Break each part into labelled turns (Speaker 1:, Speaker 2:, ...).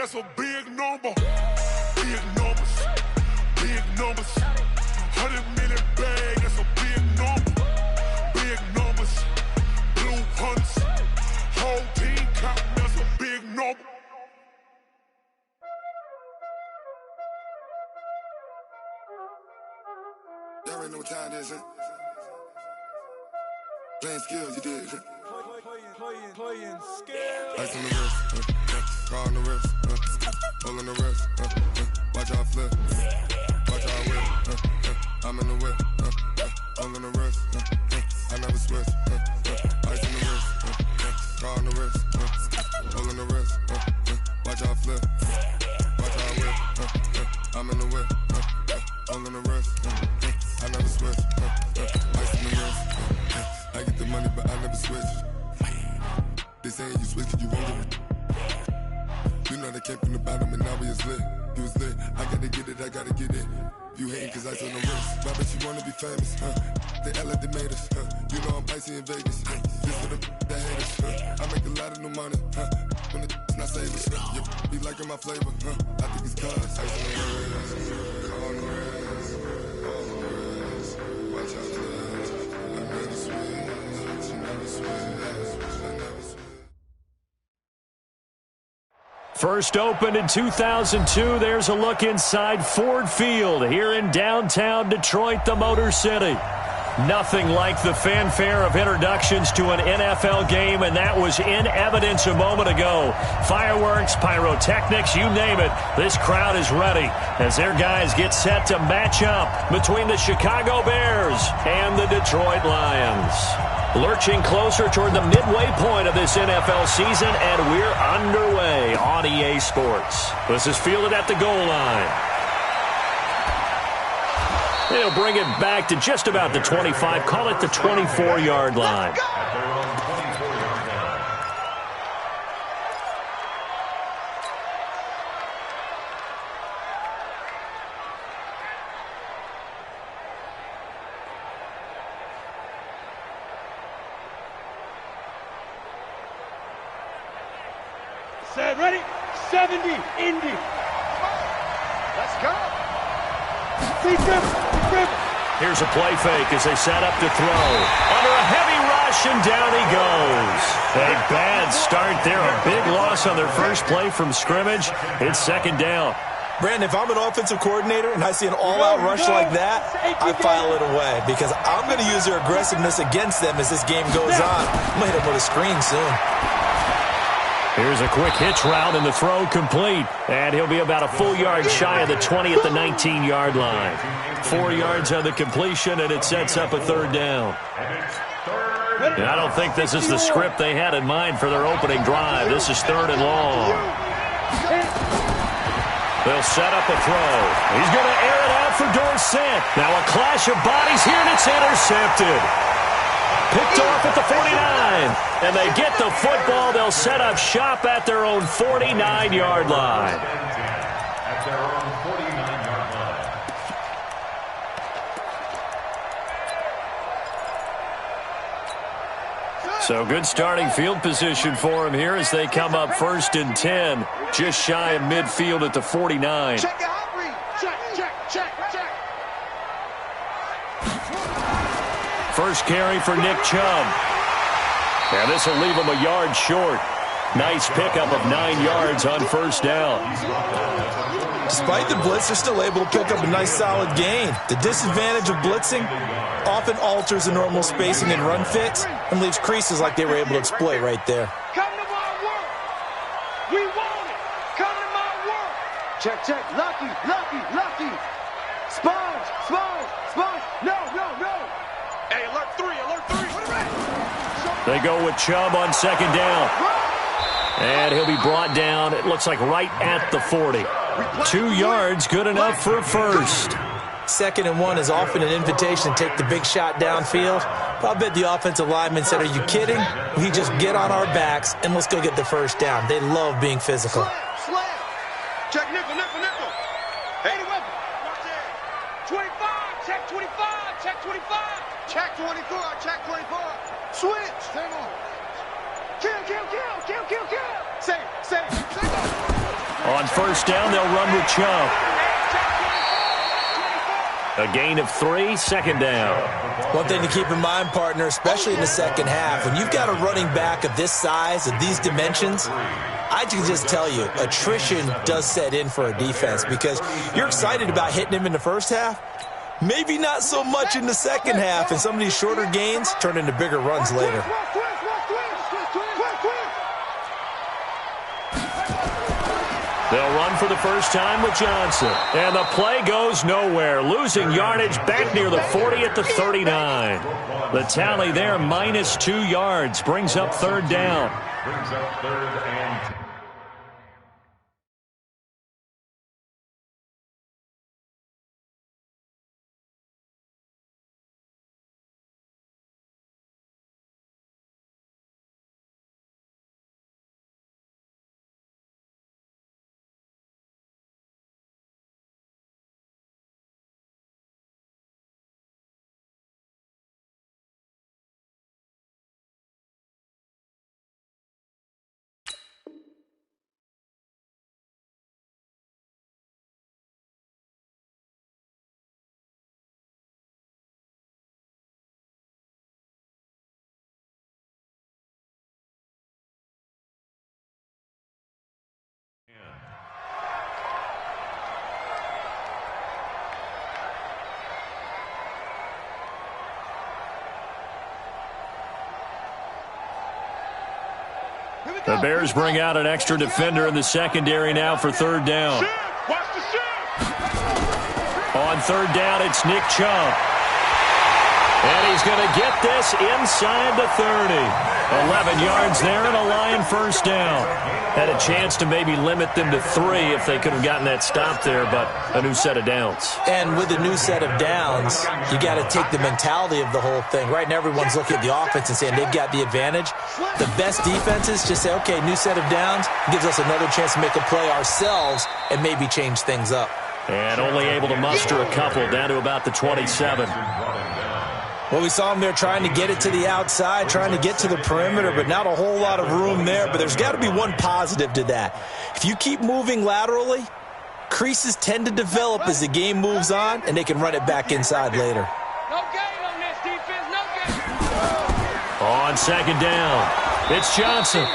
Speaker 1: that's a big number. Big numbers, big numbers. 100 million bag, that's a big number. Big numbers, blue hunts. Whole team counting, that's a big number.
Speaker 2: Y'all already know what time it is, huh? Playing skills, you did, huh?
Speaker 3: Playing skills.
Speaker 2: Ice on the wrist, car on the wrist, hole in the wrist, watch how I flip, watch how I whip, I'm in the whip, hole in the wrist, I never switch, ice on the wrist, car on the wrist, hole in the wrist, watch how I flip, watch how I whip, I'm in the whip, hole in the wrist, I never switch, ice on the wrist, I get the money but I never switch. They saying you switch 'cause you won't get it. You know they came from the bottom and now we is lit. You was lit, I gotta get it, I gotta get it. You hating 'cause ice on the wrist. Why bet you wanna be famous, huh? They act like they made us, huh? You know I'm icy in Vegas, huh? This for the that hate us, huh? I make a lot of new money, huh? When it's not savers, huh? You be liking my flavor, huh? I think it's cause ice on the wrist, on the wrist, on the wrist. Watch out for this, I never switch, you never switch, I never switch.
Speaker 4: First opened in 2002, there's a look inside Ford Field here in downtown Detroit, the Motor City. Nothing like the fanfare of introductions to an NFL game, and that was in evidence a moment ago. Fireworks, pyrotechnics, you name it. This crowd is ready as their guys get set to match up between the Chicago Bears and the Detroit Lions. Lurching closer toward the midway point of this NFL season, and we're underway on EA Sports. This is fielded at the goal line. They'll bring it back to just about the 25, call it the 24-yard line.
Speaker 3: Set, ready? 70, Indy. Let's go.
Speaker 4: Here's a play fake as they set up to throw. Under a heavy rush, and down he goes. A bad start there. A big loss on their first play from scrimmage. It's second down.
Speaker 5: Brandon, if I'm an offensive coordinator and I see an all-out rush like that, I file it away because I'm going to use their aggressiveness against them as this game goes on. I'm going to hit them with a screen soon.
Speaker 4: Here's a quick hitch route, and the throw complete. And he'll be about a full yard shy of the 20 at the 19-yard line. 4 yards on the completion, and it sets up a third down. And I don't think this is the script they had in mind for their opening drive. This is third and long. They'll set up a throw. He's going to air it out for Dorsett. Now a clash of bodies here, and it's intercepted. Picked off at the 49, and they get the football. They'll set up shop at their own 49-yard line. So good starting field position for them here as they come up first and 10, just shy of midfield at the 49.
Speaker 3: Check out, read. Check.
Speaker 4: First carry for Nick Chubb. And this will leave him a yard short. Nice pickup of 9 yards on first down.
Speaker 5: Despite the blitz, they're still able to pick up a nice solid gain. The disadvantage of blitzing often alters the normal spacing and run fits and leaves creases like they were able to exploit right there.
Speaker 3: Come to my work. We want it. Come to my work. Check. Lucky. Sponge. No. Hey, alert 3.
Speaker 4: They go with Chubb on second down. And he'll be brought down, it looks like right at the 40. 2 yards, good enough for a first.
Speaker 5: 2nd and 1 is often an invitation to take the big shot downfield. But I bet the offensive lineman said, are you kidding? We just get on our backs and let's go get the first down. They love being physical.
Speaker 3: Slam. Check nickel. 80 weapon. 25. Check 24. Switch. Stay on. Kill. Say.
Speaker 4: On first down. They'll run with Chubb. A gain of 3, second down.
Speaker 5: One thing to keep in mind, partner, especially in the second half, when you've got a running back of this size, of these dimensions, I can just tell you, attrition does set in for a defense because you're excited about hitting him in the first half. Maybe not so much in the second half, and some of these shorter gains turn into bigger runs later.
Speaker 4: They'll run for the first time with Johnson. And the play goes nowhere. Losing yardage back near the 40 at the 39. The tally there, minus 2 yards. Brings up third down.
Speaker 1: Brings up third and 10.
Speaker 4: The Bears bring out an extra defender in the secondary now for third down. On third down, it's Nick Chubb. And he's going to get this inside the 30. 11 yards there and a Lion first down. Had a chance to maybe limit them to 3 if they could have gotten that stop there, but a new set of downs.
Speaker 5: And with a new set of downs, you got to take the mentality of the whole thing. Right now, everyone's looking at the offense and saying they've got the advantage. The best defenses just say, okay, new set of downs, gives us another chance to make a play ourselves and maybe change things up.
Speaker 4: And only able to muster a couple down to about the 27.
Speaker 5: Well, we saw him there trying to get it to the outside, trying to get to the perimeter, but not a whole lot of room there. But there's got to be one positive to that. If you keep moving laterally, creases tend to develop as the game moves on, and they can run it back inside later.
Speaker 3: No gain on this defense, no gain.
Speaker 4: On second down, it's Johnson.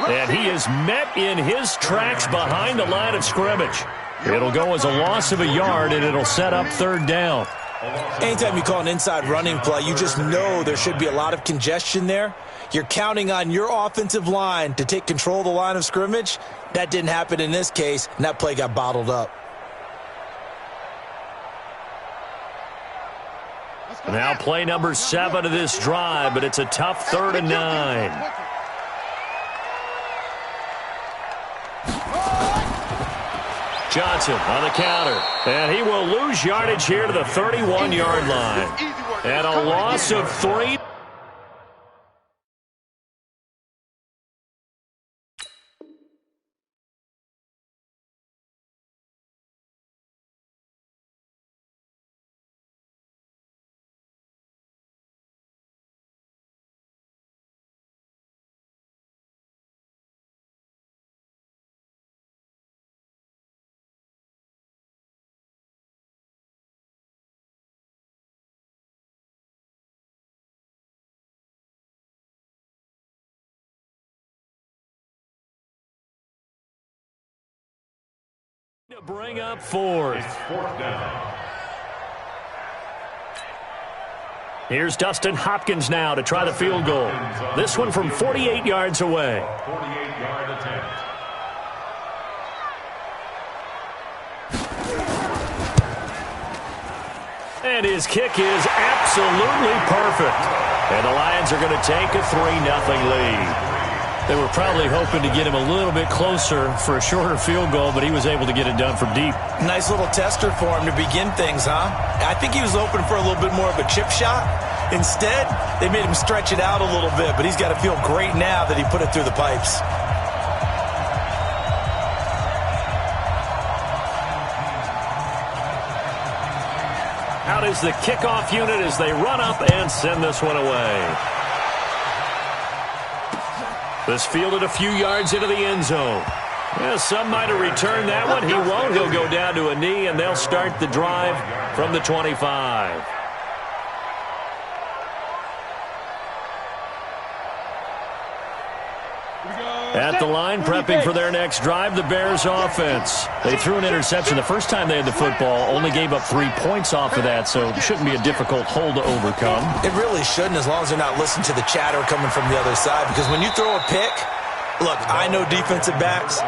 Speaker 4: And he is met in his tracks behind the line of scrimmage. It'll go as a loss of a yard, and it'll set up third down.
Speaker 5: Anytime you call an inside running play, you just know there should be a lot of congestion there. You're counting on your offensive line to take control of the line of scrimmage. That didn't happen in this case, and that play got bottled up.
Speaker 4: Now play number 7 of this drive, but it's a tough 3rd and 9. Johnson on the counter, and he will lose yardage here to the 31-yard line. And a loss of 3. To bring up 4th. Here's Dustin Hopkins now to try the field goal. This one from 48 yards away.
Speaker 1: 48-yard attempt.
Speaker 4: And his kick is absolutely perfect. And the Lions are going to take a 3-0 lead. They were probably hoping to get him a little bit closer for a shorter field goal, but he was able to get it done from deep.
Speaker 5: Nice little tester for him to begin things, huh? I think he was hoping for a little bit more of a chip shot. Instead, they made him stretch it out a little bit, but he's got to feel great now that he put it through the pipes.
Speaker 4: Out is the kickoff unit as they run up and send this one away. This fielded a few yards into the end zone. Yeah, some might have returned that one. He won't. He'll go down to a knee, and they'll start the drive from the 25. At the line, prepping for their next drive, the Bears offense. They threw an interception the first time they had the football, only gave up 3 points off of that, so it shouldn't be a difficult hole to overcome.
Speaker 5: It really shouldn't, as long as they're not listening to the chatter coming from the other side, because when you throw a pick, look, I know defensive backs,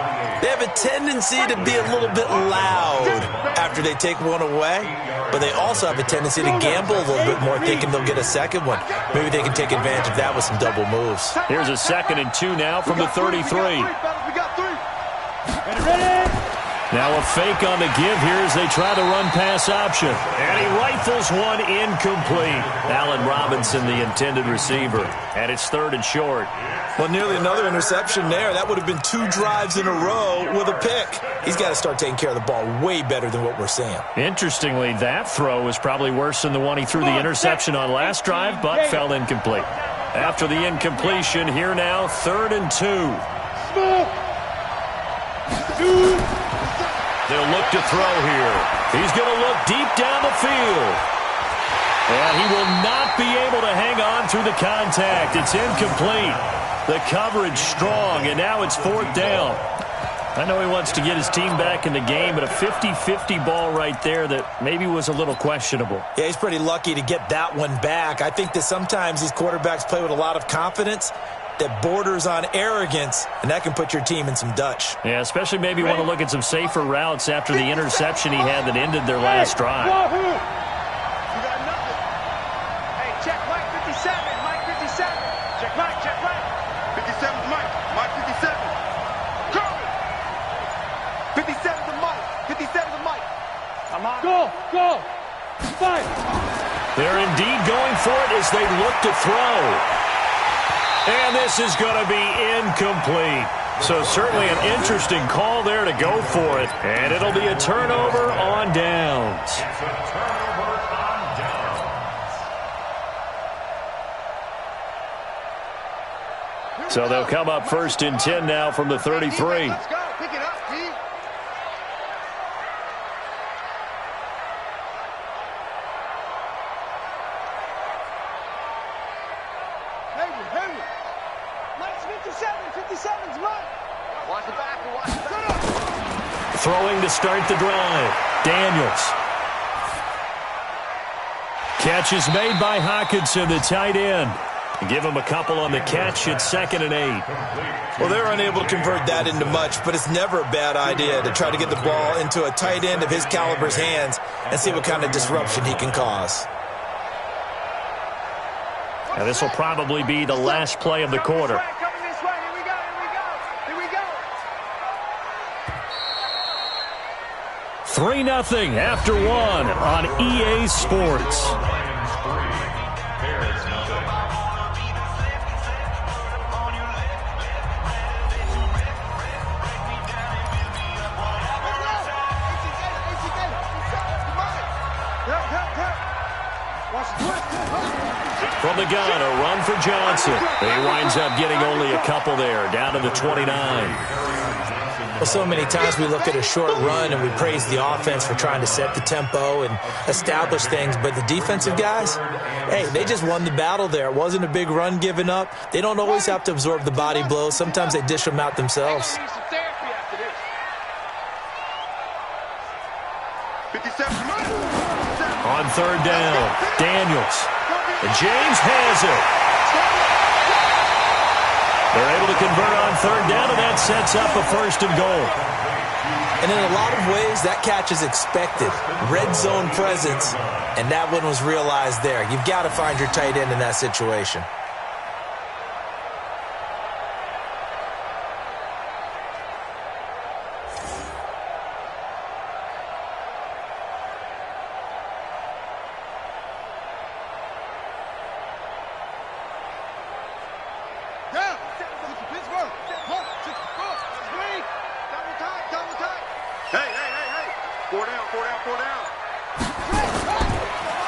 Speaker 5: they have a tendency to be a little bit loud after they take one away, but they also have a tendency to gamble a little bit more, thinking they'll get a second one. Maybe they can take advantage of that with some double moves.
Speaker 4: Here's a 2nd and 2 now from the 33. Now a fake on the give here as they try the run-pass option. And he rifles one incomplete. Allen Robinson, the intended receiver. And it's 3rd and short.
Speaker 5: Well, nearly another interception there. That would have been 2 drives in a row with a pick. He's got to start taking care of the ball way better than what we're seeing.
Speaker 4: Interestingly, that throw was probably worse than the one he threw the interception on last drive, but fell incomplete. After the incompletion, here now, 3rd and 2. They'll look to throw here. He's going to look deep down the field. And he will not be able to hang on through the contact. It's incomplete. The coverage strong, and now it's 4th down. I know he wants to get his team back in the game, but a 50-50 ball right there that maybe was a little questionable.
Speaker 5: Yeah, he's pretty lucky to get that one back. I think that sometimes these quarterbacks play with a lot of confidence that borders on arrogance, and that can put your team in some Dutch.
Speaker 4: Yeah, especially maybe want to look at some safer routes after the interception he had that ended their last drive.
Speaker 3: Hey, check Mike 57, Mike 57. Check Mike, 57's Mike, Mike 57. Curry. 57's the Mike, 57's the Mike. Come on. Go. Fight.
Speaker 4: They're indeed going for it as they look to throw. And this is going to be incomplete. So certainly an interesting call there to go for it. And it'll be a turnover on downs. So they'll come up 1st and 10 now from the 33.
Speaker 3: Let's go. Pick it up, T. Hayward. Mike's 57's Mike. Watch the back.
Speaker 4: Throwing to start the drive. Daniels. Catch is made by Hockenson, the tight end. Give him a couple on the catch. It's 2nd and 8.
Speaker 5: Well, they're unable to convert that into much, but it's never a bad idea to try to get the ball into a tight end of his caliber's hands and see what kind of disruption he can cause.
Speaker 4: Now this will probably be the last play of the quarter.
Speaker 3: Coming this way. Here we go.
Speaker 4: 3-0 after 1 on EA Sports. From the gun, a run for Johnson. He winds up getting only a couple there, down to the 29.
Speaker 5: Well, so many times we look at a short run and we praise the offense for trying to set the tempo and establish things, but the defensive guys, hey, they just won the battle there. It wasn't a big run given up. They don't always have to absorb the body blows. Sometimes they dish them out themselves.
Speaker 4: On 3rd down, Daniels. And James has it. They're able to convert on 3rd down, and that sets up a 1st and goal.
Speaker 5: And in a lot of ways, that catch is expected. Red zone presence, and that one was realized there. You've got to find your tight end in that situation.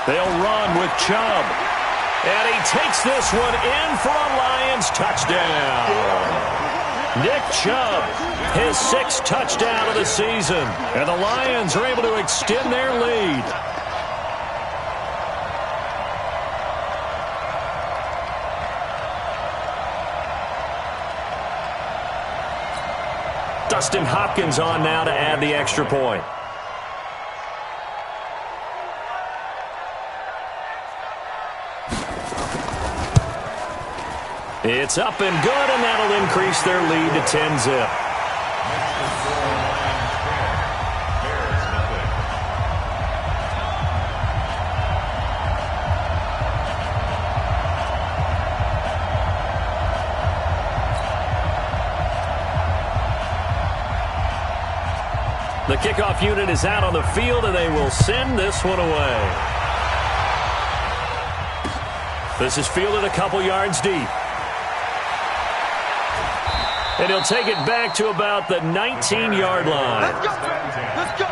Speaker 4: They'll run with Chubb. And he takes this one in for a Lions touchdown. Nick Chubb, his 6th touchdown of the season. And the Lions are able to extend their lead. Dustin Hopkins on now to add the extra point. It's up and good, and that'll increase their lead to 10-zip. The kickoff unit is out on the field, and they will send this one away. This is fielded a couple yards deep. And he'll take it back to about the 19-yard line.
Speaker 3: Let's go, Trent. Let's go.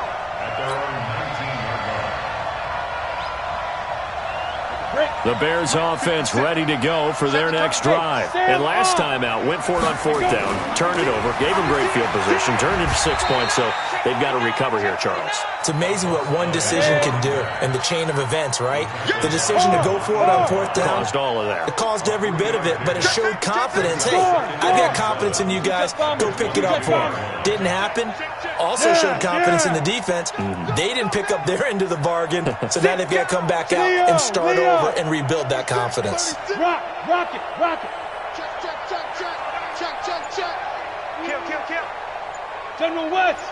Speaker 4: The Bears offense ready to go for their next drive. And last time out, went for it on 4th down, turned it over, gave them great field position, turned it to 6 points, so they've got to recover here, Charles.
Speaker 5: It's amazing what one decision can do in the chain of events, right? The decision to go for it on 4th down.
Speaker 4: Caused all of that.
Speaker 5: It caused every bit of it, but it showed confidence. Hey, I've got confidence in you guys. Go pick it up for them. Didn't happen. Also showed confidence in the defense. They didn't pick up their end of the bargain, so now they've got to come back out and start over and rebuild that confidence.
Speaker 6: Rock it. Check.
Speaker 3: Kill.
Speaker 6: General West.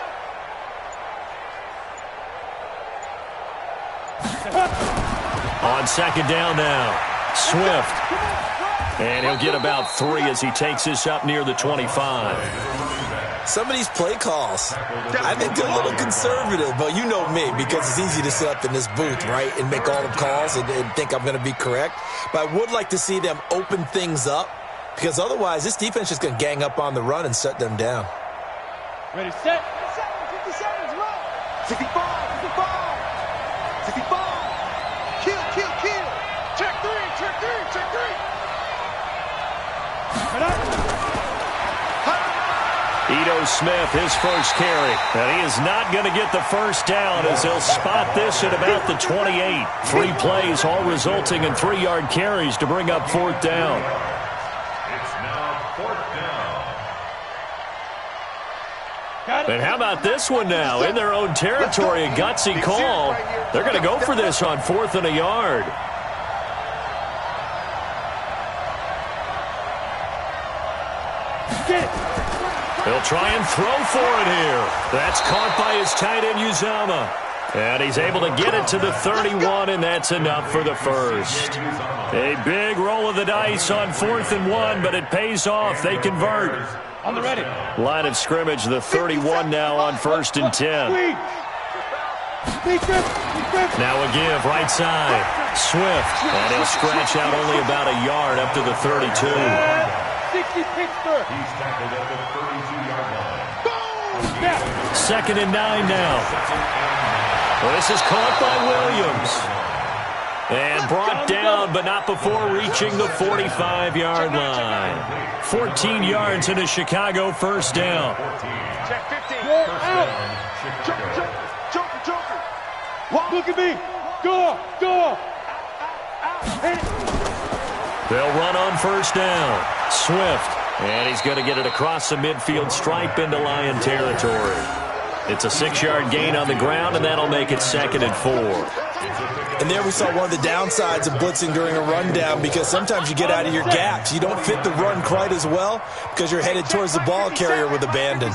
Speaker 4: On 2nd down now, Swift. And he'll get about 3 as he takes this up near the 25.
Speaker 5: Some of these play calls, I think they're a little conservative, but you know me, because it's easy to sit up in this booth, right, and make all the calls and think I'm going to be correct. But I would like to see them open things up, because otherwise this defense is going to gang up on the run and shut them down.
Speaker 6: Ready, set.
Speaker 3: 57, run. 65. Kill.
Speaker 6: Check three.
Speaker 4: Ito Smith, his first carry. And he is not going to get the first down as he'll spot this at about the 28. 3 plays, all resulting in 3-yard carries to bring up 4th down.
Speaker 1: It's now 4th down.
Speaker 4: And how about this one now? In their own territory, a gutsy call. They're going to go for this on 4th and a yard. They'll try and throw for it here. That's caught by his tight end, Uzomah. And he's able to get it to the 31, and that's enough for the first. A big roll of the dice on 4th and 1, but it pays off. They convert.
Speaker 6: On the ready.
Speaker 4: Line of scrimmage, the 31 now on 1st and 10. Now a give, right side. Swift, and he'll scratch out only about a yard up to the 32.
Speaker 6: 60 Pittsburgh.
Speaker 1: He's tackled at the 32-yard line.
Speaker 4: 2nd and 9 now. Well, this is caught by Williams. And brought down, but not before reaching the 45-yard line. 14 yards and a Chicago first down.
Speaker 3: Check 15.
Speaker 6: Go out.
Speaker 3: Joker.
Speaker 6: Look at me. Go.
Speaker 4: They'll run on first down. Swift. And he's going to get it across the midfield stripe into Lion territory. It's a 6-yard gain on the ground, and that'll make it 2nd and 4.
Speaker 5: And there we saw one of the downsides of blitzing during a rundown, because sometimes you get out of your gaps. You don't fit the run quite as well because you're headed towards the ball carrier with abandon.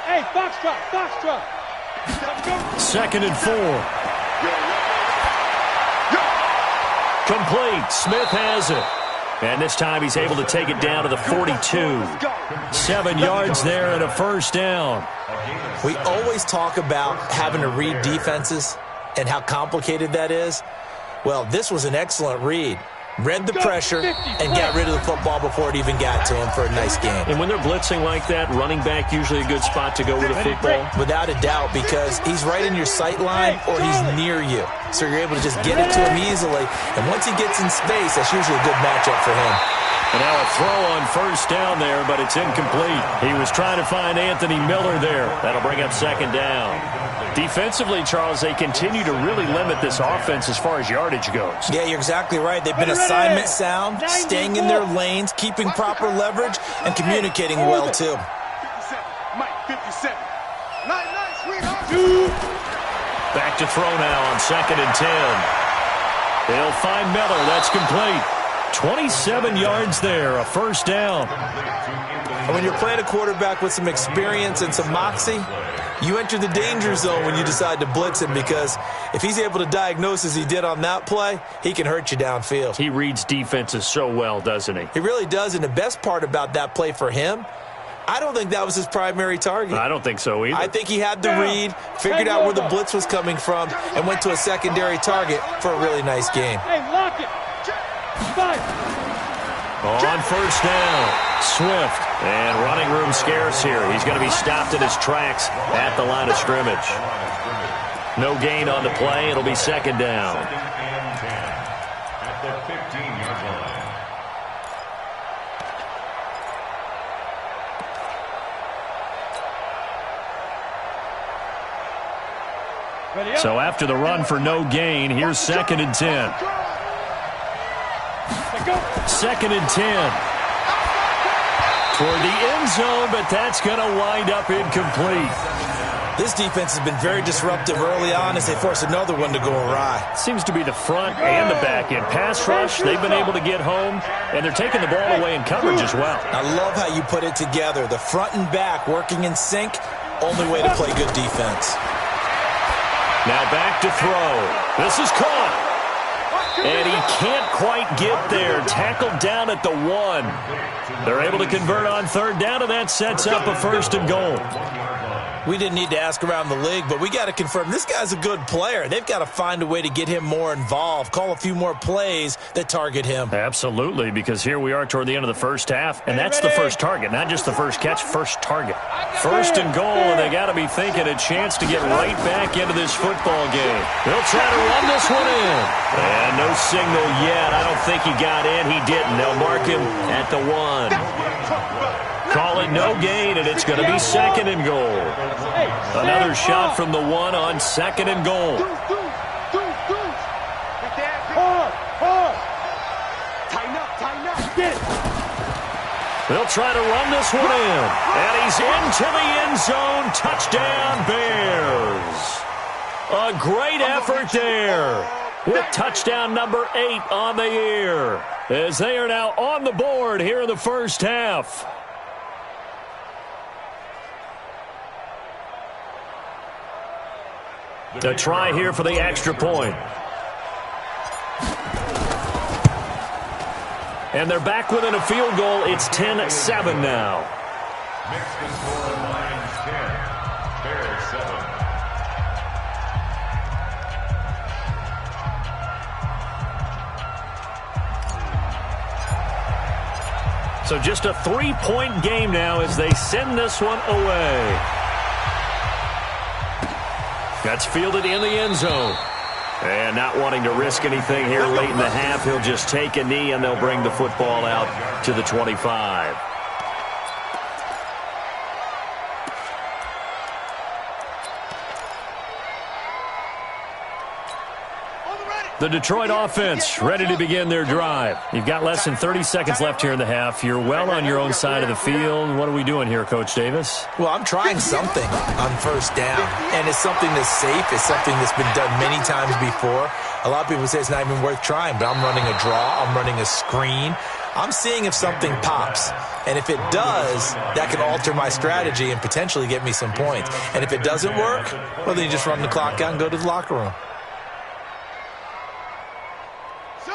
Speaker 6: Hey, Foxtrot.
Speaker 4: 2nd and 4. Complete. Smith has it. And this time he's able to take it down to the 42. 7 yards there and a first down.
Speaker 5: We always talk about having to read defenses and how complicated that is. Well, this was an excellent read. Read the pressure and got rid of the football before it even got to him for a nice game.
Speaker 4: And when they're blitzing like that, running back usually a good spot to go with a football?
Speaker 5: Without a doubt, because he's right in your sight line or he's near you. So you're able to just get it to him easily. And once he gets in space, that's usually a good matchup for him.
Speaker 4: And now a throw on first down there, but it's incomplete. He was trying to find Anthony Miller there. That'll bring up second down. Defensively, Charles, they continue to really limit this offense as far as yardage goes.
Speaker 5: Yeah, you're exactly right. They've been assignment sound, staying in their lanes, keeping proper leverage, and communicating well, too.
Speaker 3: 57. Mike, 57. Night, sweetheart.
Speaker 4: Back to throw now on 2nd and 10. They'll find Miller. That's complete. 27 yards there, a first down.
Speaker 5: And when you're playing a quarterback with some experience and some moxie, you enter the danger zone when you decide to blitz him, because if he's able to diagnose as he did on that play, he can hurt you downfield.
Speaker 4: He reads defenses so well, doesn't he?
Speaker 5: He really does, and the best part about that play for him, I don't think that was his primary target.
Speaker 4: I don't think so either.
Speaker 5: I think he had the read, figured out where the blitz was coming from, and went to a secondary target for a really nice game.
Speaker 6: Hey, lock it. Five.
Speaker 4: On first down, Swift. And running room scarce here. He's going to be stopped in his tracks at the line of scrimmage. No gain on the play. It'll be second down.
Speaker 7: At the 15-yard line.
Speaker 6: Ready up.
Speaker 4: So after the run for no gain, here's 2nd and 10.
Speaker 6: Go.
Speaker 4: 2nd and 10. Toward the end zone, but that's going to wind up incomplete.
Speaker 5: This defense has been very disruptive early on as they force another one to go awry.
Speaker 4: Seems to be the front and the back end. Pass rush, they've been able to get home, and they're taking the ball away in coverage as well.
Speaker 5: I love how you put it together. The front and back working in sync, only way to play good defense.
Speaker 4: Now back to throw. This is caught. And he can't quite get there. Tackled down at the 1. They're able to convert on third down, and that sets up a 1st and goal.
Speaker 5: We didn't need to ask around the league, but we got to confirm this guy's a good player. They've got to find a way to get him more involved, call a few more plays that target him.
Speaker 4: Absolutely, because here we are toward the end of the first half, and that's the first target, not just the first catch, first target. 1st and goal, and they got to be thinking a chance to get right back into this football game. They'll try to run this one in. And no signal yet. I don't think he got in. He didn't. They'll mark him at the 1. Call it no gain, and it's going to be 2nd and goal. Another shot from the 1 on 2nd and goal.
Speaker 6: Hard.
Speaker 3: Tighten up.
Speaker 6: Get it.
Speaker 4: They'll try to run this one in. And he's into the end zone. Touchdown, Bears. A great effort there. With touchdown number 8 on the year. As they are now on the board here in the first half. A try here for the extra point. And they're back within a field goal. It's 10-7 now.
Speaker 7: Michigan score Lions 10, Bears 7.
Speaker 4: So just a 3-point game now as they send this one away. That's fielded in the end zone. And not wanting to risk anything here late in the half, he'll just take a knee and they'll bring the football out to the 25. The Detroit offense ready to begin their drive. You've got less than 30 seconds left here in the half. You're well on your own side of the field. What are we doing here, Coach Davis?
Speaker 5: Well, I'm trying something on first down, and it's something that's safe. It's something that's been done many times before. A lot of people say it's not even worth trying, but I'm running a draw. I'm running a screen. I'm seeing if something pops, and if it does, that can alter my strategy and potentially get me some points. And if it doesn't work, well, then you just run the clock out and go to the locker room.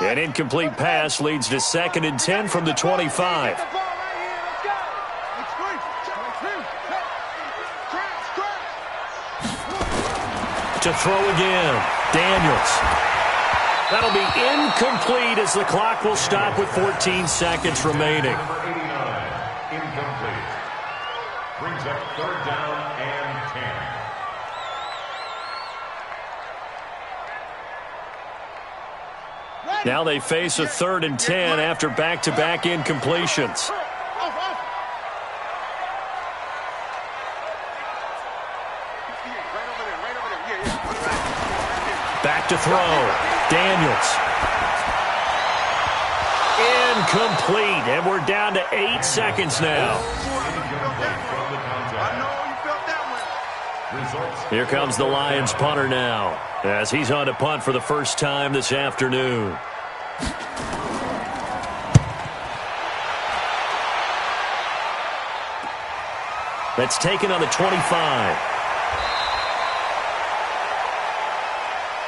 Speaker 4: An incomplete pass leads to 2nd and 10 from the 25. To throw again, Daniels. That'll be incomplete as the clock will stop with 14 seconds remaining.
Speaker 7: Number 89, incomplete. Brings up 3rd down and 10.
Speaker 4: Now they face a 3rd and 10 after back-to-back incompletions. Back to throw. Daniels. Incomplete, and we're down to 8 seconds now. Here comes the Lions punter now, as he's on to punt for the first time this afternoon. That's taken on the 25.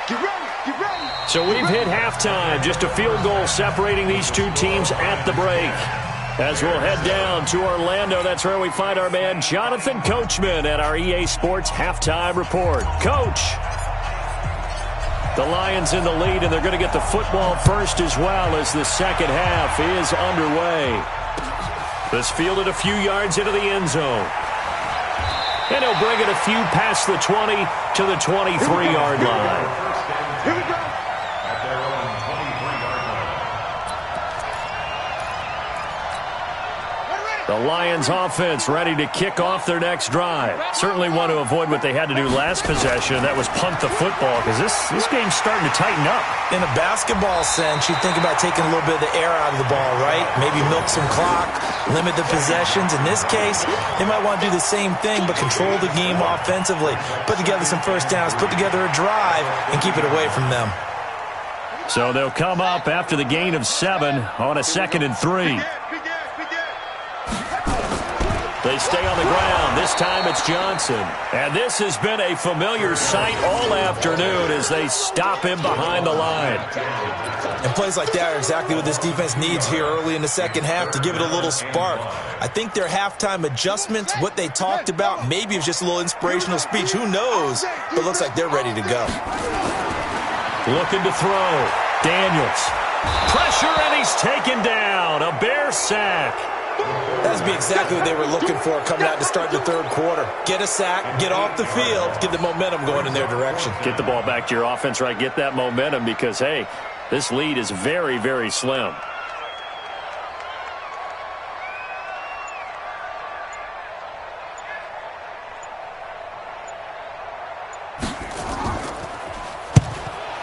Speaker 3: Get ready, get ready.
Speaker 4: So we've hit halftime, just a field goal separating these two teams at the break. As we'll head down to Orlando, that's where we find our man Jonathan Coachman at our EA Sports Halftime Report. Coach, the Lions in the lead, and they're going to get the football first as well as the second half is underway. This fielded a few yards into the end zone. And he'll bring it a few past the 20 to the 23-yard line.
Speaker 3: Here we go.
Speaker 7: At their own 23-yard line.
Speaker 4: The Lions offense ready to kick off their next drive. Certainly want to avoid what they had to do last possession, and that was punt the football, because this game's starting to tighten up.
Speaker 5: In a basketball sense, you think about taking a little bit of the air out of the ball, right? Maybe milk some clock, limit the possessions. In this case, they might want to do the same thing, but control the game offensively. Put together some first downs, put together a drive, and keep it away from them.
Speaker 4: So they'll come up after the gain of 7 on a 2nd and 3. They stay on the ground. This time it's Johnson. And this has been a familiar sight all afternoon as they stop him behind the line.
Speaker 5: And plays like that are exactly what this defense needs here early in the second half to give it a little spark. I think their halftime adjustments, what they talked about, maybe it was just a little inspirational speech. Who knows? But it looks like they're ready to go.
Speaker 4: Looking to throw. Daniels. Pressure, and he's taken down. A Bear sack.
Speaker 5: That'd be exactly what they were looking for coming out to start the third quarter. Get a sack, get off the field, get the momentum going in their direction.
Speaker 4: Get the ball back to your offense, right? Get that momentum because, hey, this lead is very, very slim.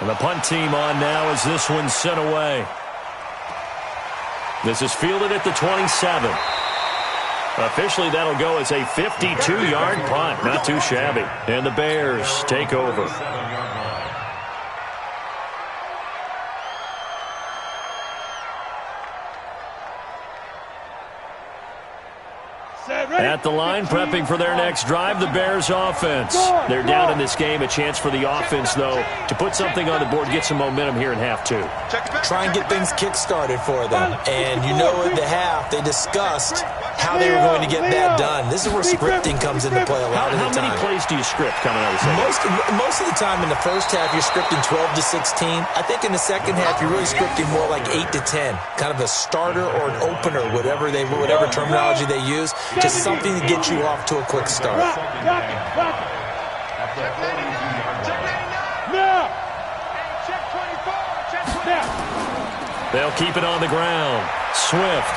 Speaker 4: And the punt team on now as this one's sent away. This is fielded at the 27. Officially, that'll go as a 52-yard punt. Not too shabby. And the Bears take over. At the line, prepping for their next drive, the Bears offense. They're down in this game. A chance for the offense, though, to put something on the board, get some momentum here in half 2.
Speaker 5: Try and get things kick-started for them. And you know at the half, they discussed how they were going to get that done. This is where scripting comes into play a lot of the time.
Speaker 4: How many plays do you script coming out of the second?
Speaker 5: Most of the time in the first half, you're scripting 12 to 16. I think in the second half, you're really scripting more like 8 to 10. Kind of a starter or an opener, whatever terminology they use. Just something to get you off to a quick start.
Speaker 4: They'll keep it on the ground. Swift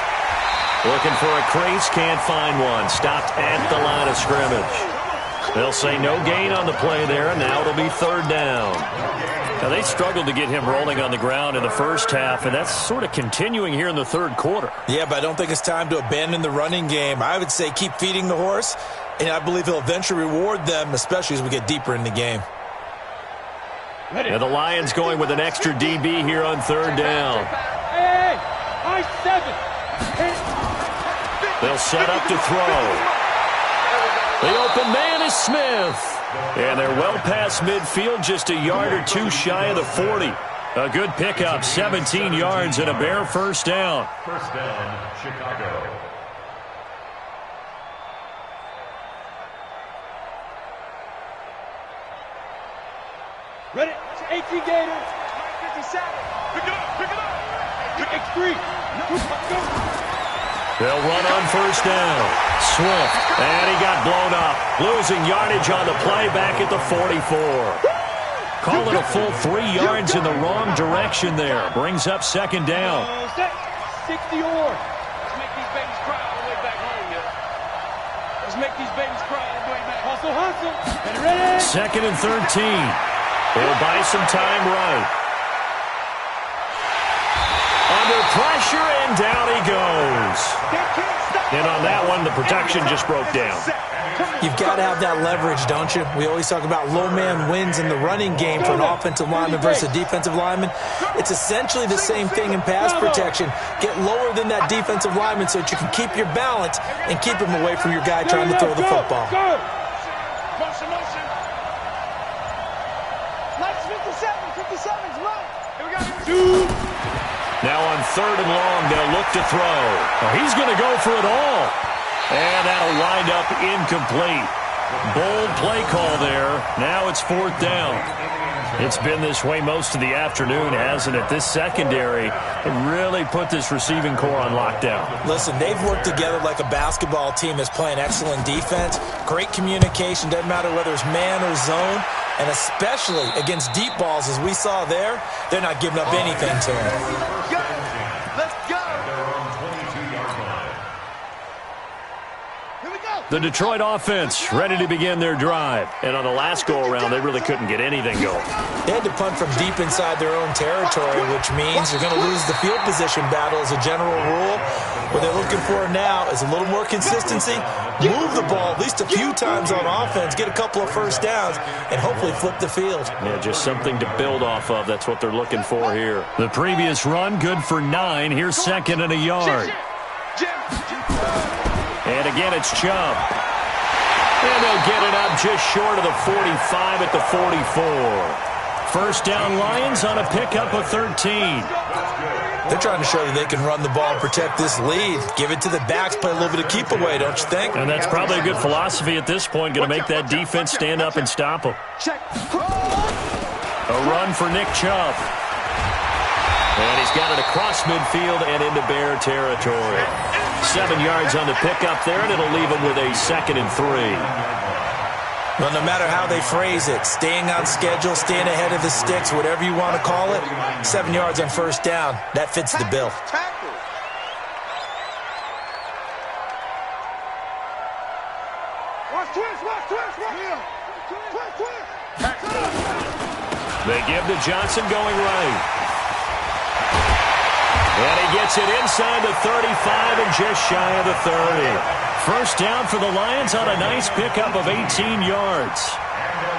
Speaker 4: looking for a crease, can't find one. Stopped at the line of scrimmage. They'll say no gain on the play there, and now it'll be 3rd down. Now, they struggled to get him rolling on the ground in the first half, and that's sort of continuing here in the third quarter.
Speaker 5: Yeah, but I don't think it's time to abandon the running game. I would say keep feeding the horse, and I believe he'll eventually reward them, especially as we get deeper in the game.
Speaker 4: And the Lions going with an extra DB here on 3rd down.
Speaker 6: Hey, I-7.
Speaker 4: They'll set up to throw. The open man is Smith. And they're well past midfield, just a yard or 2 shy of the 40. A good pickup, 17 yards and a Bear first down.
Speaker 7: First down, Chicago.
Speaker 6: Ready? 18 Gators.
Speaker 3: 57. Pick it up, pick it up.
Speaker 6: X3.
Speaker 4: They'll run on first down. Swift, and he got blown up. Losing yardage on the play back at the 44. Call it a full 3 yards in the wrong direction there. Brings up second down.
Speaker 6: 60 or. Let's make these babies cry all the way back home, yo. Let's make these babies cry all the way back. Hustle, hustle. And ready.
Speaker 4: Second and 13. They'll buy some time right. Under pressure, and down he goes. And on that one, the protection just broke down.
Speaker 5: You've got to have that leverage, don't you? We always talk about low man wins in the running game for an offensive lineman versus a defensive lineman. It's essentially the same thing in pass protection. Get lower than that defensive lineman so that you can keep your balance and keep him away from your guy trying to throw the football.
Speaker 3: Motion, motion. Nice 57's right. Here we go.
Speaker 4: Now on third and long, they'll look to throw. Oh, he's going to go for it all. And that'll wind up incomplete. Bold play call there. Now it's fourth down. It's been this way most of the afternoon, hasn't it? This secondary really put this receiving core on lockdown.
Speaker 5: Listen, they've worked together like a basketball team that's playing excellent defense. Great communication. Doesn't matter whether it's man or zone. And especially against deep balls, as we saw there, they're not giving up anything to them.
Speaker 3: Let's go.
Speaker 4: The Detroit offense ready to begin their drive. And on the last go-around, they really couldn't get anything going.
Speaker 5: They had to punt from deep inside their own territory, which means they're going to lose the field position battle as a general rule. What they're looking for now is a little more consistency, move the ball at least a few times on offense, get a couple of first downs, and hopefully flip the field.
Speaker 4: Yeah, just something to build off of. That's what they're looking for here. The previous run, good for 9. Here's second and a yard. And again, it's Chubb. And they'll get it up just short of the 45 at the 44. First down Lions on a pickup of 13.
Speaker 5: They're trying to show that they can run the ball and protect this lead. Give it to the backs, play a little bit of keep away, don't you think?
Speaker 4: And that's probably a good philosophy at this point. Going to make that defense stand up and stop them. A run for Nick Chubb. And he's got it across midfield and into Bear territory. 7 yards on the pickup there, and it'll leave him with a 2nd and 3.
Speaker 5: Well, no matter how they phrase it, staying on schedule, staying ahead of the sticks, whatever you want to call it, 7 yards on first down, that fits the bill.
Speaker 4: They give to Johnson going right. And he gets it inside the 35 and just shy of the 30. First down for the Lions on a nice pickup of 18 yards.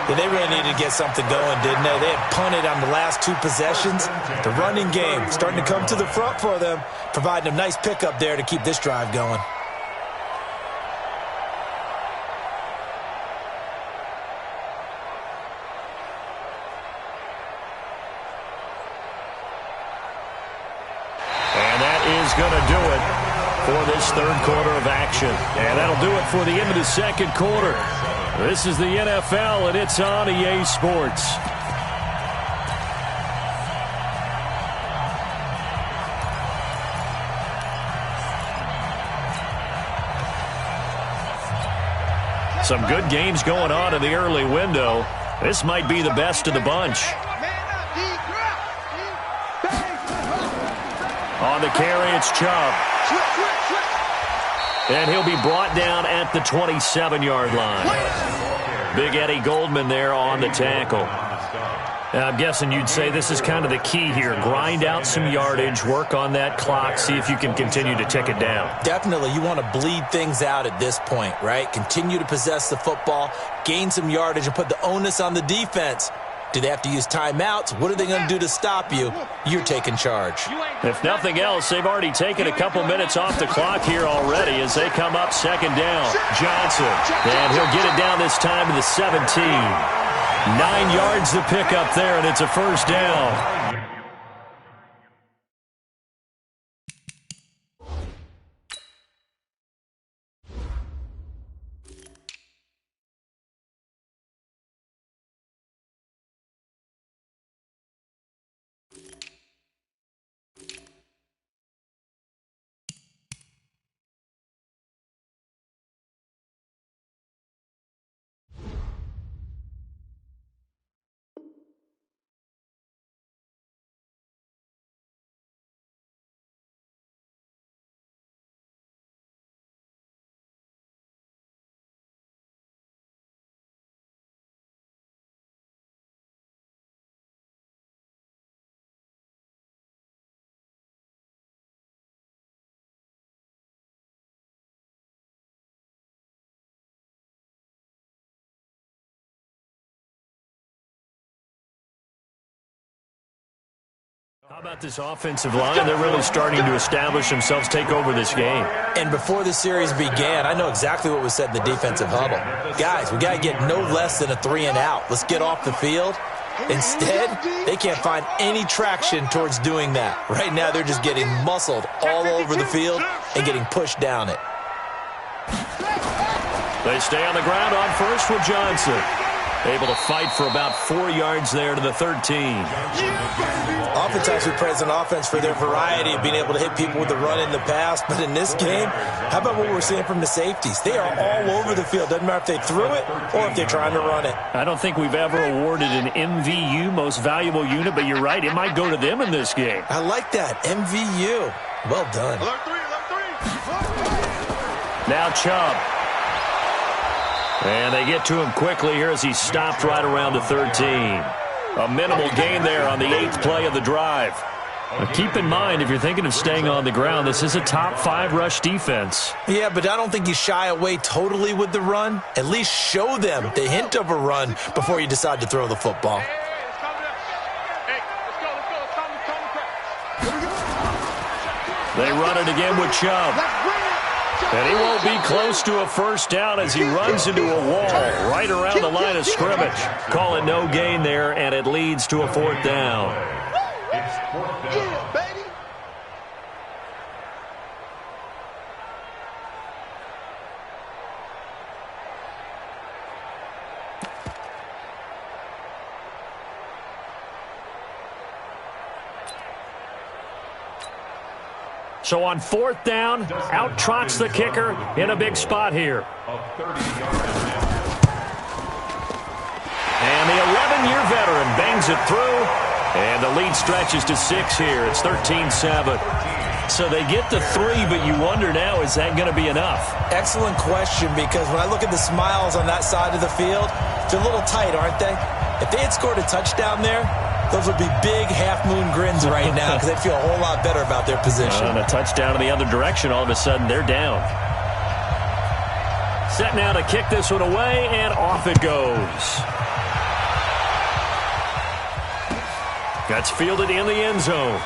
Speaker 5: Yeah, they really needed to get something going, didn't they? They had punted on the last 2 possessions. The running game starting to come to the front for them, providing a nice pickup there to keep this drive going.
Speaker 4: Going to do it for this third quarter of action. And that'll do it for the end of the second quarter. This is the NFL, and it's on EA Sports. Some good games going on in the early window. This might be the best of the bunch. On the carry, it's Chubb. And he'll be brought down at the 27-yard line. Big Eddie Goldman there on the tackle. I'm guessing you'd say this is kind of the key here. Grind out some yardage, work on that clock, see if you can continue to tick it down.
Speaker 5: Definitely. You want to bleed things out at this point, right? Continue to possess the football, gain some yardage, and put the onus on the defense. Do they have to use timeouts? What are they going to do to stop you? You're taking charge.
Speaker 4: If nothing else, they've already taken a couple minutes off the clock here already as they come up second down. Johnson, and he'll get it down this time to the 17. 9 yards to pick up there, and it's a first down. How about this offensive line? They're really starting to establish themselves, take over this game.
Speaker 5: And before the series began, I know exactly what was said in the defensive huddle. Guys, we got to get no less than a 3-and-out. Let's get off the field. Instead, they can't find any traction towards doing that. Right now, they're just getting muscled all over the field and getting pushed down it.
Speaker 4: They stay on the ground on first with Johnson. Able to fight for about 4 yards there to the 13.
Speaker 5: Oftentimes we praise an offense for their variety of being able to hit people with the run in the pass, but in this game, how about what we're seeing from the safeties? They are all over the field. Doesn't matter if they threw it or if they're trying to run it.
Speaker 4: I don't think we've ever awarded an MVU, most valuable unit, but you're right, it might go to them in this game.
Speaker 5: I like that, MVU. Well done.
Speaker 3: Alert three.
Speaker 4: Now Chubb. And they get to him quickly here as he stopped right around the 13. A minimal gain there on the 8th play of the drive. Now keep in mind, if you're thinking of staying on the ground, this is a top 5 rush defense.
Speaker 5: Yeah, but I don't think you shy away totally with the run. At least show them the hint of a run before you decide to throw the football.
Speaker 4: They run it again with Chubb. And he won't be close to a first down as he runs into a wall right around the line of scrimmage. Call it no gain there, and it leads to a 4th down.
Speaker 7: It's 4th down.
Speaker 3: Yeah, baby.
Speaker 4: So on 4th down, out trots the kicker in a big spot here. And the 11-year veteran bangs it through, and the lead stretches to 6 here. It's 13-7. So they get to 3, but you wonder now, is that going to be enough?
Speaker 5: Excellent question, because when I look at the smiles on that side of the field, they're a little tight, aren't they? If they had scored a touchdown there, those would be big half-moon grins right now because they'd feel a whole lot better about their position.
Speaker 4: And a touchdown in the other direction, all of a sudden they're down. Set now to kick this one away, and off it goes. That's fielded in the end zone.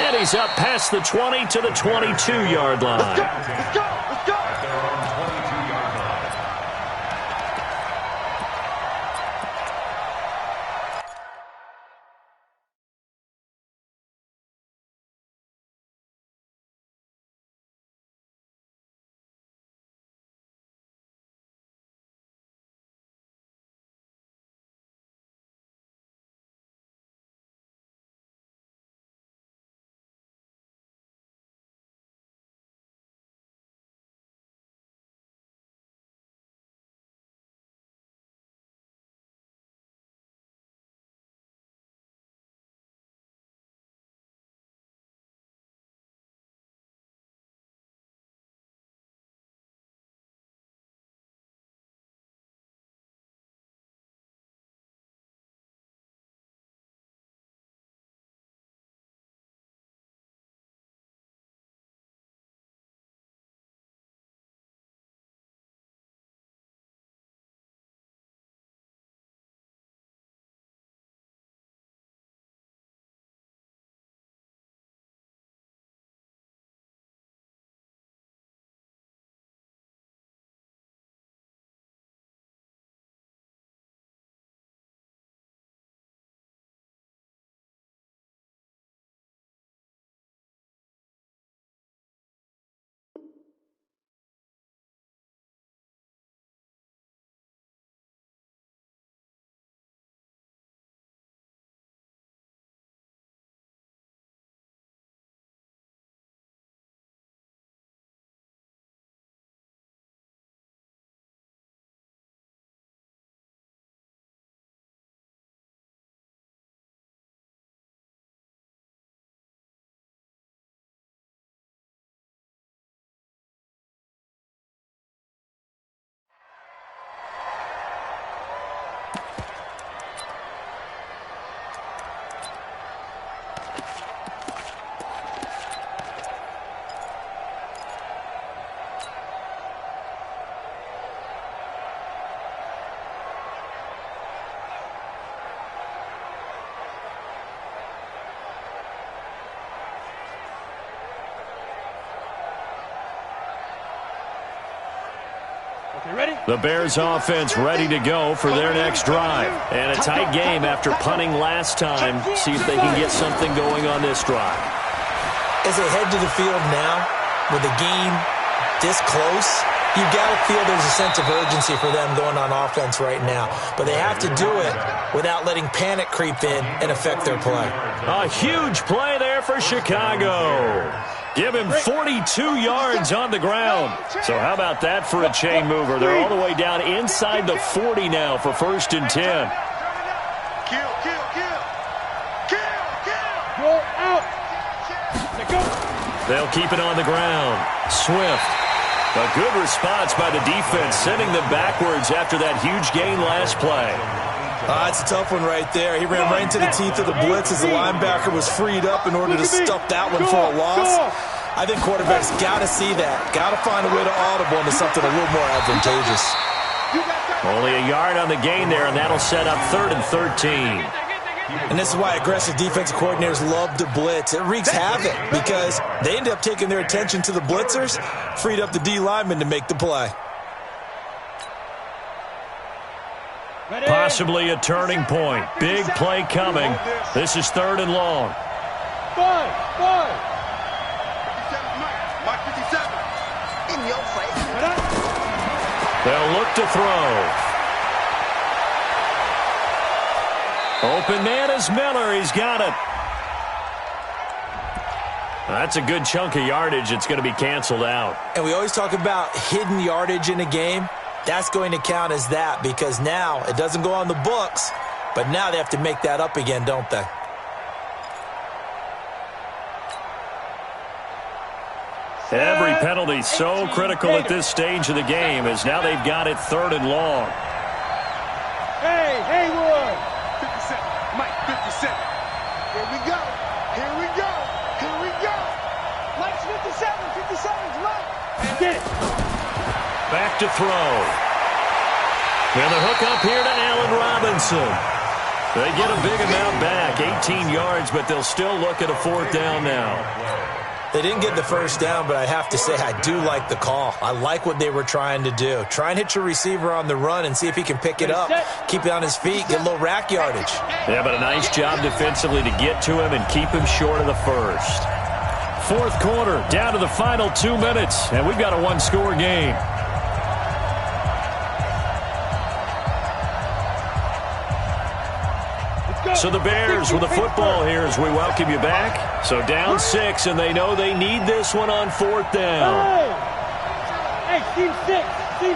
Speaker 4: And he's up past the 20 to the 22-yard line.
Speaker 3: Let's go.
Speaker 4: The Bears offense ready to go for their next drive. And a tight game after punting last time. See if they can get something going on this drive.
Speaker 5: As they head to the field now, with the game this close, you've got to feel there's a sense of urgency for them going on offense right now. But they have to do it without letting panic creep in and affect their play.
Speaker 4: A huge play there for Chicago. Give him 42 yards on the ground. So how about that for a chain mover? They're all the way down inside the 40 now for 1st and 10.
Speaker 3: Kill.
Speaker 6: Go out. Go.
Speaker 4: They'll keep it on the ground. Swift. A good response by the defense, sending them backwards after that huge gain last play.
Speaker 5: It's a tough one right there. He ran right into the teeth of the blitz as the linebacker was freed up in order to stuff that one for a loss. I think quarterbacks got to see that. Got to find a way to audible into something a little more advantageous.
Speaker 4: Only a yard on the gain there, and that'll set up 3rd and 13.
Speaker 5: And this is why aggressive defensive coordinators love to blitz. It wreaks havoc because they end up taking their attention to the blitzers, freed up the D lineman to make the play.
Speaker 4: Possibly a turning point. Big play coming. This is 3rd and long.
Speaker 6: 5.
Speaker 3: 57. In your face.
Speaker 4: They'll look to throw. Open man is Miller. He's got it. That's a good chunk of yardage. It's going to be canceled out.
Speaker 5: And we always talk about hidden yardage in a game. That's going to count as that because now it doesn't go on the books, but now they have to make that up again, don't they?
Speaker 4: Every penalty so critical at this stage of the game as now they've got it 3rd and long.
Speaker 6: Hey, Haywood.
Speaker 3: 57. Mike, 57. Here we go.
Speaker 6: Mike's 57. 57's Mike. Get it.
Speaker 4: Back to throw. And the hook up here to Allen Robinson. They get a big amount back, 18 yards, but they'll still look at a 4th down now.
Speaker 5: They didn't get the 1st down, but I have to say I do like the call. I like what they were trying to do. Try and hit your receiver on the run and see if he can pick it up. Keep it on his feet, get a little rack yardage.
Speaker 4: Yeah, but a nice job defensively to get to him and keep him short of the 1st. 4th quarter, down to the final 2 minutes, and we've got a 1-score game. So the Bears with the football here as we welcome you back. So down 6, and they know they need this one on 4th down.
Speaker 6: Hey, team 6.
Speaker 3: Hey,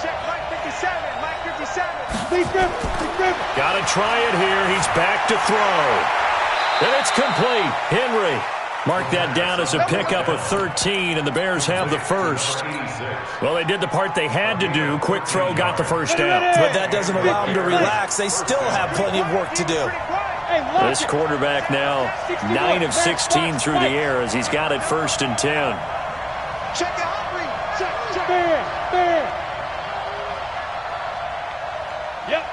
Speaker 3: check Mike 57. Mike 57.
Speaker 6: Please grip.
Speaker 4: Got to try it here. He's back to throw. And it's complete. Henry mark that down as a pickup of 13, and the Bears have the 1st. Well, they did the part they had to do. Quick throw, got the 1st down.
Speaker 5: But that doesn't allow them to relax. They still have plenty of work to do.
Speaker 4: This quarterback now 9 of 16 through the air as he's got it 1st and 10.
Speaker 3: Check it, Humphrey. Check.
Speaker 6: Bear. Yep.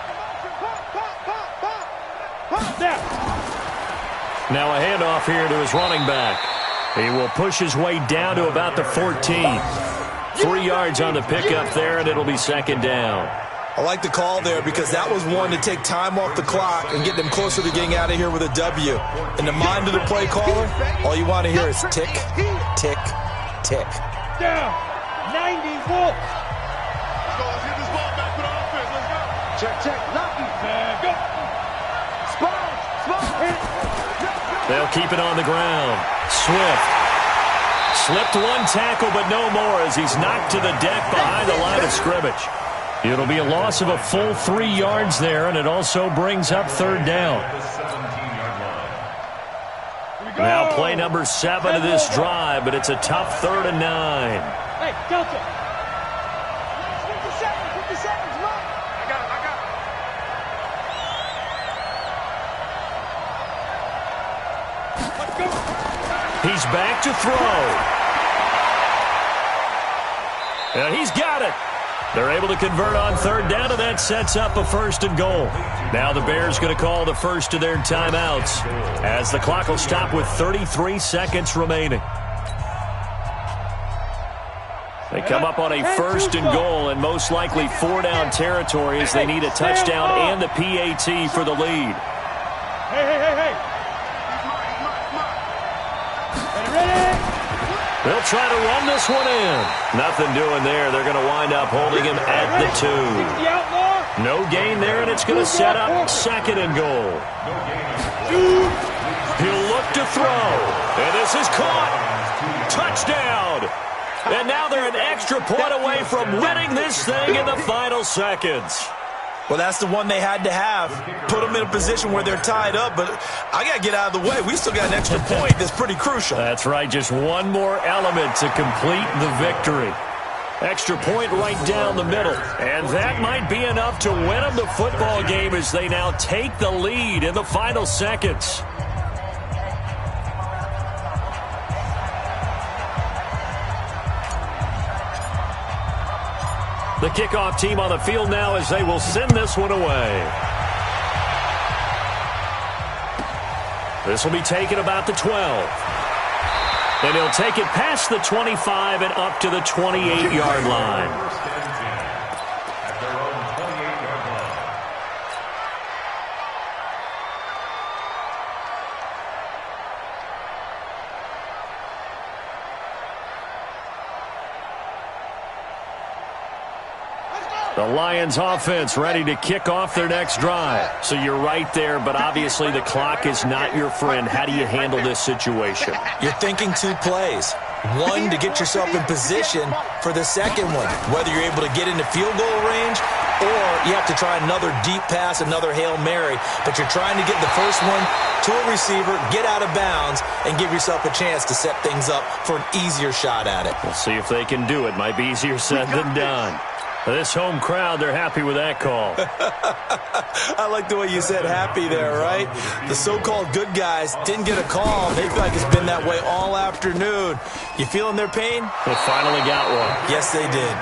Speaker 3: Pop.
Speaker 6: Down.
Speaker 4: Now a handoff here to his running back. He will push his way down to about the 14. 3 yards on the pickup there, and it'll be 2nd down.
Speaker 5: I like the call there because that was one to take time off the clock and get them closer to getting out of here with a W. In the mind of the play caller, all you want to hear is tick, tick, tick.
Speaker 6: Down. 90 Wolf.
Speaker 3: Let's get this ball back for the offense. Let's go. Check. Lucky.
Speaker 6: Go.
Speaker 3: Spot.
Speaker 4: They'll keep it on the ground. Swift. Slipped one tackle, but no more as he's knocked to the deck behind the line of scrimmage. It'll be a loss of a full 3 yards there, and it also brings up 3rd down. Now play number 7 of this drive, but it's a tough 3rd and 9.
Speaker 6: Hey, Delta.
Speaker 3: 57's Mike. I got it.
Speaker 6: Let's go.
Speaker 4: He's back to throw. And he's got it. They're able to convert on 3rd down, and that sets up a 1st and goal. Now the Bears going to call the first of their timeouts as the clock will stop with 33 seconds remaining. They come up on a 1st and goal and most likely 4-down territory as they need a touchdown and the PAT for the lead.
Speaker 6: Hey. Ready?
Speaker 4: They'll try to run this one in. Nothing doing there. They're going to wind up holding him at the 2. No gain there, and it's going to set up 2nd and goal. He'll look to throw, and this is caught. Touchdown. And now they're an extra point away from winning this thing in the final seconds.
Speaker 5: Well, that's the one they had to have. Put them in a position where they're tied up, but I got to get out of the way. We still got an extra point that's pretty crucial.
Speaker 4: That's right, just one more element to complete the victory. Extra point right down the middle. And that might be enough to win them the football game as they now take the lead in the final seconds. The kickoff team on the field now as they will send this one away. This will be taken about the 12. And he'll take it past the 25 and up to the 28-yard line. The Lions offense ready to kick off their next drive. So you're right there, but obviously the clock is not your friend. How do you handle this situation?
Speaker 5: You're thinking 2 plays. One, to get yourself in position for the second one, whether you're able to get into field goal range or you have to try another deep pass, another Hail Mary. But you're trying to get the first one to a receiver, get out of bounds, and give yourself a chance to set things up for an easier shot at it.
Speaker 4: We'll see if they can do it. Might be easier said than done. This home crowd, they're happy with that call.
Speaker 5: I like the way you said happy there, right? The so-called good guys didn't get a call. They feel like it's been that way all afternoon. You feeling their pain?
Speaker 4: They finally got one.
Speaker 5: Yes, they did.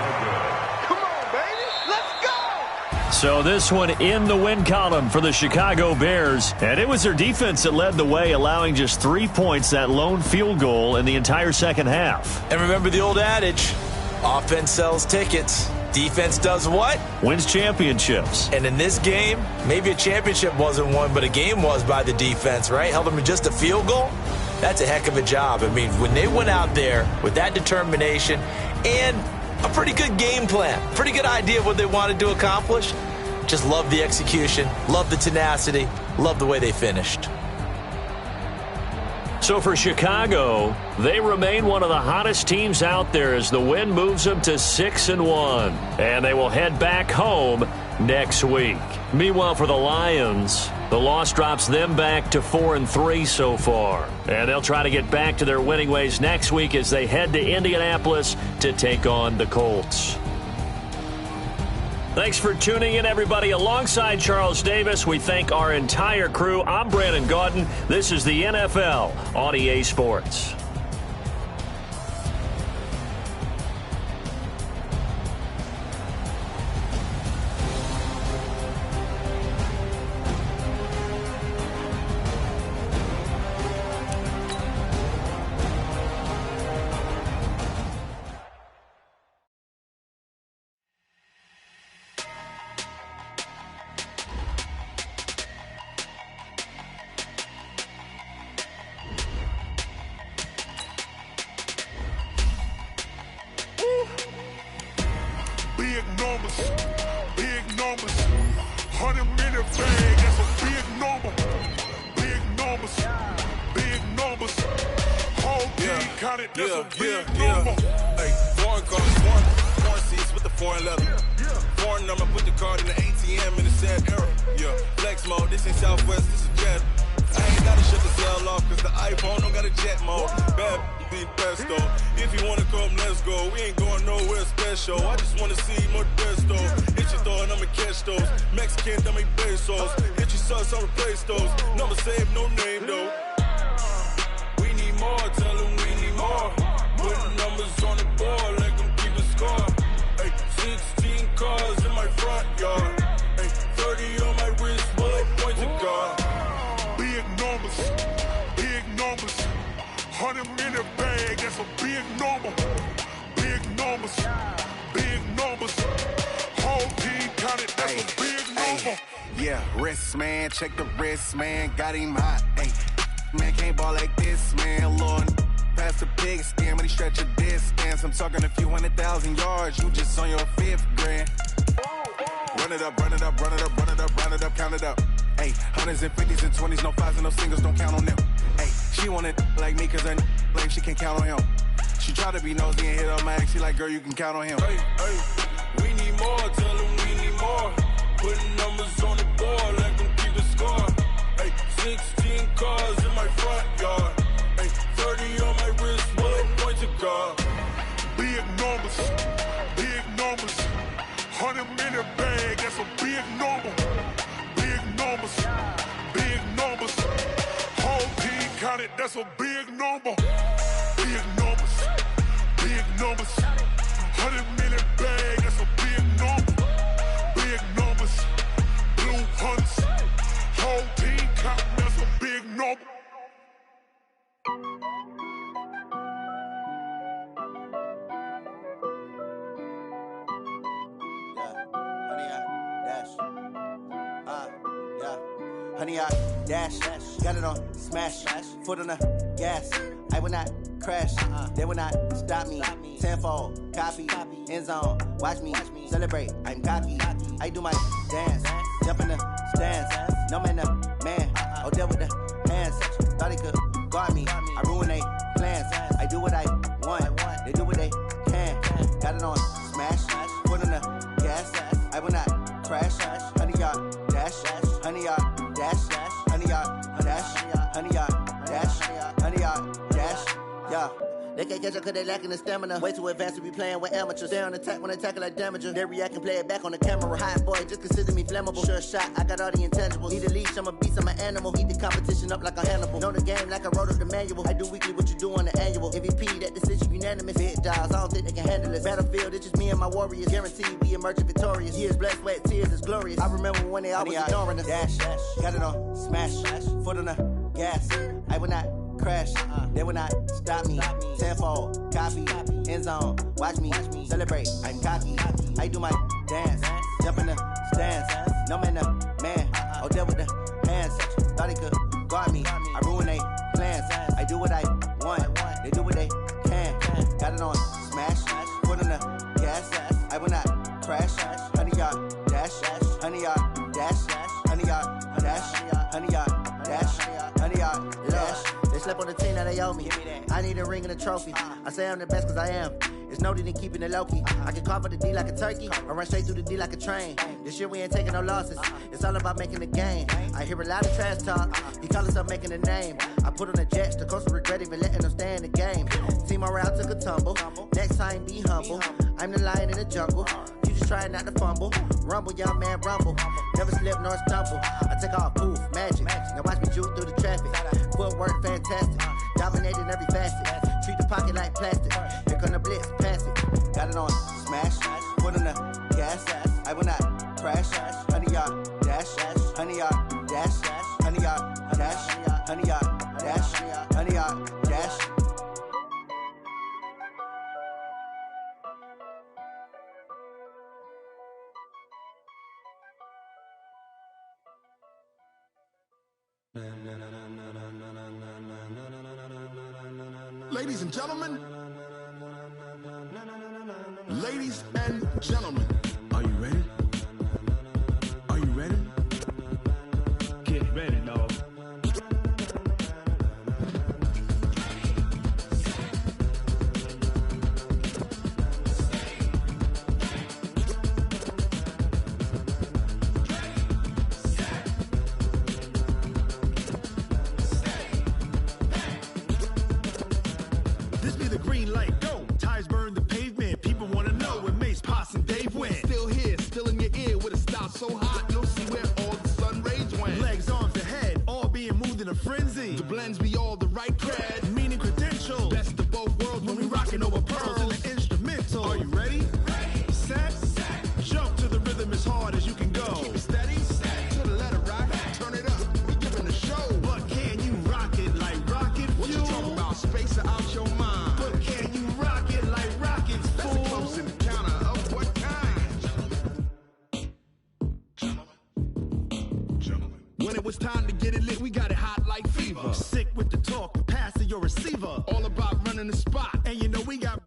Speaker 3: Come on, baby. Let's go.
Speaker 4: So this one in the win column for the Chicago Bears. And it was their defense that led the way, allowing just 3 points, that lone field goal in the entire second half.
Speaker 5: And remember the old adage, offense sells tickets. Defense does what?
Speaker 4: Wins championships.
Speaker 5: And in this game, maybe a championship wasn't won, but a game was by the defense, right? Held them to just a field goal. That's a heck of a job. I mean, when they went out there with that determination and a pretty good game plan, pretty good idea of what they wanted to accomplish, just love the execution, love the tenacity, love the way they finished.
Speaker 4: So for Chicago, they remain one of the hottest teams out there as the win moves them to 6-1. And they will head back home next week. Meanwhile, for the Lions, the loss drops them back to 4-3 so far. And they'll try to get back to their winning ways next week as they head to Indianapolis to take on the Colts. Thanks for tuning in, everybody. Alongside Charles Davis, we thank our entire crew. I'm Brandon Gaudin. This is the NFL on EA Sports.
Speaker 1: Big numbers, big numbers. 100-minute bag, that's a big number. Big numbers, big numbers. Whole team counted, that's a big number.
Speaker 2: Hey, foreign cars, foreign seats with the foreign leather. Foreign number, put the card in the ATM in the sad era. Yeah, flex mode, this ain't Southwest, this is Jet. I ain't gotta shut the cell off, cause the iPhone don't got a jet mode. Bad be best though. If you wanna come, let's go. We ain't going nowhere special. I just wanna see more dress though. Hit your throw and I'ma catch those. Mexican, dummy pesos. Hit your sauce, I'll replace those. Number save, no name though. We need more, tell them we need more. Put the numbers on the board, let them keep the score. Ay, 16 cars in my front yard. Ay, 30 on my wrist, bullet point to God.
Speaker 1: Big numbers, big numbers. 100-minute bag, that's a big number. Big numbers.
Speaker 8: man, check the wrist, man, got him hot, ayy. Man, can't ball like this, man, Lord. Past the big skin when he stretch a distance. I'm talking a few 100,000 yards, you just on your 5th grand. Run it up, run it up, run it up, run it up, run it up, count it up. Ayy, hundreds and 50s and 20s, no 5s and no singles, don't count on them. Ayy, she want it like me cause her like she can count on him. She try to be nosy and hit her max, she like, girl, you can count on him.
Speaker 9: Hey, hey, we need more, tell them we need more. Putting numbers on the board, let them keep the score. Hey, 16 cars in my front yard. Hey, 30 on my wrist, bullet point to God.
Speaker 1: Big numbers, big numbers. 100-minute bag, that's a big number. Big numbers, big numbers. Whole team counted, that's a big number. Big numbers, big numbers. 100-minute bag, that's a big number. Big numbers, blue hunts. Whole team counting, that's a big number.
Speaker 10: Honey, I dash, got it on smash, foot on the gas. I will not crash, they will not stop me. Tenfold, copy, end zone, watch me celebrate. I'm cocky, I do my dance, jump in the stands. No man, man, oh, deal with the hands. Thought he could guard me, I ruin they plans. I do what I want, they do what they can. Got it on smash, foot on the gas. I will not crash, honey, y'all dash, honey, y'all dash, honey, y'all dash, honey, y'all dash, honey, y'all dash, yeah. They can't catch up cause they lacking the stamina. Way too advanced to be playing with amateurs. Stay on attack when I tackle like damager. They react and play it back on the camera. Hot boy, just consider me flammable. Sure shot, I got all the intangibles. Need a leash, I'm a beast, I'm an animal. Eat the competition up like a Hannibal. Know the game like I wrote up the manual. I do weekly what you do on the annual. MVP, that decision unanimous. Big dials, I don't think they can handle this. Battlefield, it's just me and my warriors. Guaranteed we emerging victorious. Years, blood, sweat, tears, it's glorious. I remember when they always ignoring us. Dash, got it on smash, foot on the gas. I will not crash, they will not stop me. Tenfold, copy, end zone, watch me celebrate. I'm cocky, I do my dance, jump in the stands. No man, man, oh, deal with the hands. Thought he could guard me, I ruin they plans. I do what I want, they do what they can. Got it on smash, foot on the gas. I will not crash, honey, y'all dash, honey, y'all dash, honey, y'all dash, honey, y'all dash, honey, y'all dash. They slept on the team that they owe me. I need a ring and a trophy. I say I'm the best cause I am. It's no need in keeping it low-key. I can carve up the D like a turkey or run straight through the D like a train. This year we ain't taking no losses. It's all about making the game. I hear a lot of trash talk. He call himself making a name. I put on the Jets. The coach will regret even letting them stay in the game. Team morale took a tumble. Next time be humble. I'm the lion in the jungle. You just trying not to fumble. Rumble, young man, rumble. Never slip nor stumble. I take off, poof, magic. Now watch me juke through the traffic. Footwork fantastic. Dominating every facet. Treat the pocket like plastic. Here come the blitz, pass it. Got it on smash. Foot on the gas. I will not crash. Honey, y'all dash. Honey, y'all dash. Honey, y'all dash. Honey, y'all dash. Honey, y'all dash.
Speaker 1: Ladies and gentlemen, ladies and gentlemen, are you ready? Are you ready? Get ready, dog. This be the green light, go. Tires burn the pavement. People wanna know when Mace, Poss, and Dave went. Still here, still
Speaker 11: When it was time to get it lit, we got it hot like fever. Sick with the talk, the pass to your receiver. All about running the spot. And you know we got